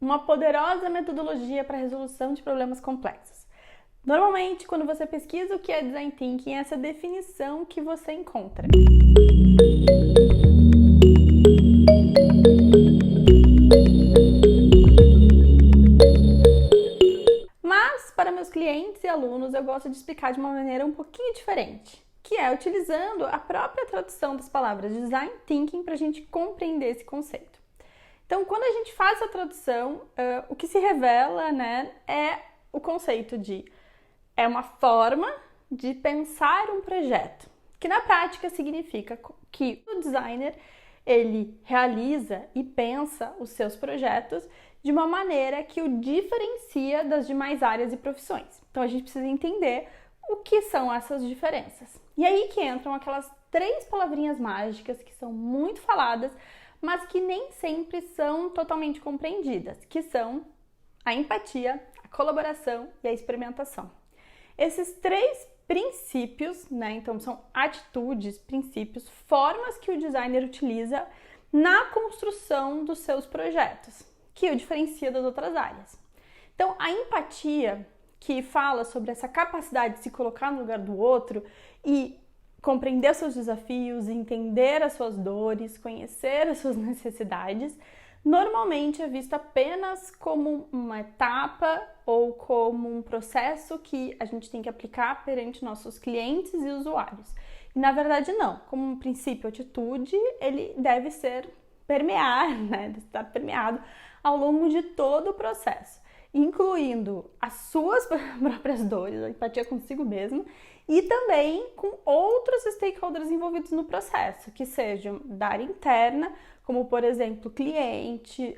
uma poderosa metodologia para a resolução de problemas complexos. Normalmente, quando você pesquisa o que é Design Thinking, é essa definição que você encontra. Mas, para meus clientes e alunos, eu gosto de explicar de uma maneira um pouquinho diferente, que é utilizando a própria tradução das palavras Design Thinking para a gente compreender esse conceito. Então, quando a gente faz essa tradução, o que se revela, é o conceito de é uma forma de pensar um projeto, que na prática significa que o designer ele realiza e pensa os seus projetos de uma maneira que o diferencia das demais áreas e profissões. Então a gente precisa entender o que são essas diferenças. E aí que entram aquelas 3 palavrinhas mágicas que são muito faladas, mas que nem sempre são totalmente compreendidas, que são a empatia, a colaboração e a experimentação. Esses 3 princípios, então são atitudes, princípios, formas que o designer utiliza na construção dos seus projetos, que o diferencia das outras áreas. Então, a empatia, que fala sobre essa capacidade de se colocar no lugar do outro e compreender os seus desafios, entender as suas dores, conhecer as suas necessidades, normalmente é vista apenas como uma etapa ou como um processo que a gente tem que aplicar perante nossos clientes e usuários. E na verdade não, como um princípio atitude, ele deve ser deve estar permeado ao longo de todo o processo, incluindo as suas próprias dores, a empatia consigo mesmo, e também com outros stakeholders envolvidos no processo, que sejam da área interna, como por exemplo cliente,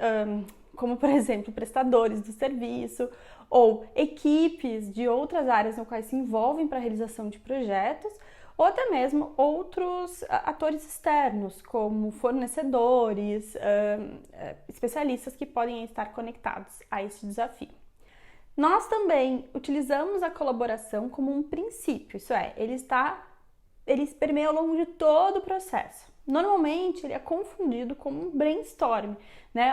como por exemplo prestadores do serviço, ou equipes de outras áreas no quais se envolvem para a realização de projetos, ou até mesmo outros atores externos, como fornecedores, especialistas que podem estar conectados a esse desafio. Nós também utilizamos a colaboração como um princípio, isso é, ele permeia ao longo de todo o processo. Normalmente ele é confundido com um brainstorm,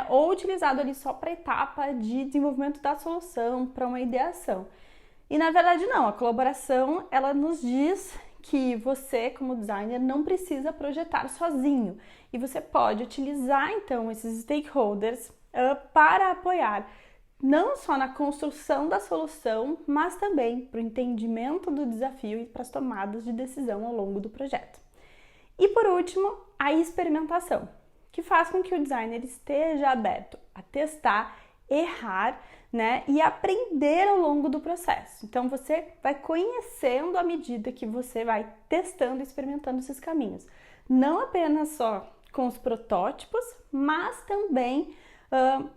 ou utilizado ali só para a etapa de desenvolvimento da solução, para uma ideação. E na verdade não, a colaboração ela nos diz que você, como designer, não precisa projetar sozinho e você pode utilizar então esses stakeholders para apoiar não só na construção da solução, mas também para o entendimento do desafio e para as tomadas de decisão ao longo do projeto. E por último, a experimentação, que faz com que o designer esteja aberto a testar, errar, e aprender ao longo do processo. Então você vai conhecendo à medida que você vai testando e experimentando esses caminhos. Não apenas só com os protótipos, mas também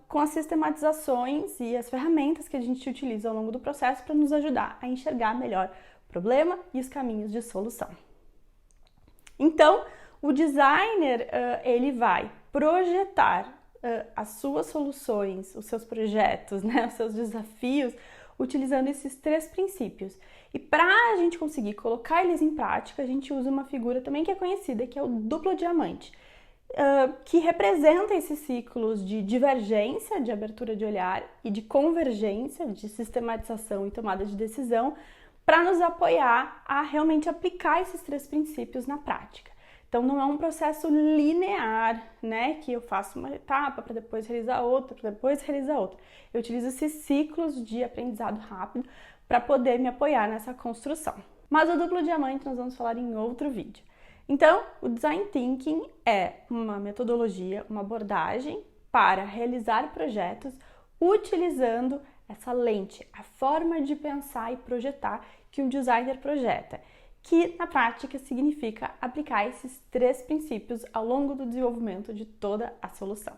com as sistematizações e as ferramentas que a gente utiliza ao longo do processo para nos ajudar a enxergar melhor o problema e os caminhos de solução. Então, o designer ele vai projetar as suas soluções, os seus projetos, os seus desafios, utilizando esses 3 princípios. E para a gente conseguir colocar eles em prática, a gente usa uma figura também que é conhecida, que é o duplo diamante, que representa esses ciclos de divergência, de abertura de olhar, e de convergência, de sistematização e tomada de decisão, para nos apoiar a realmente aplicar esses 3 princípios na prática. Então não é um processo linear, que eu faço uma etapa para depois realizar outra, para depois realizar outra. Eu utilizo esses ciclos de aprendizado rápido para poder me apoiar nessa construção. Mas o duplo diamante nós vamos falar em outro vídeo. Então, o Design Thinking é uma metodologia, uma abordagem para realizar projetos utilizando essa lente, a forma de pensar e projetar que um designer projeta, que na prática significa aplicar esses 3 princípios ao longo do desenvolvimento de toda a solução.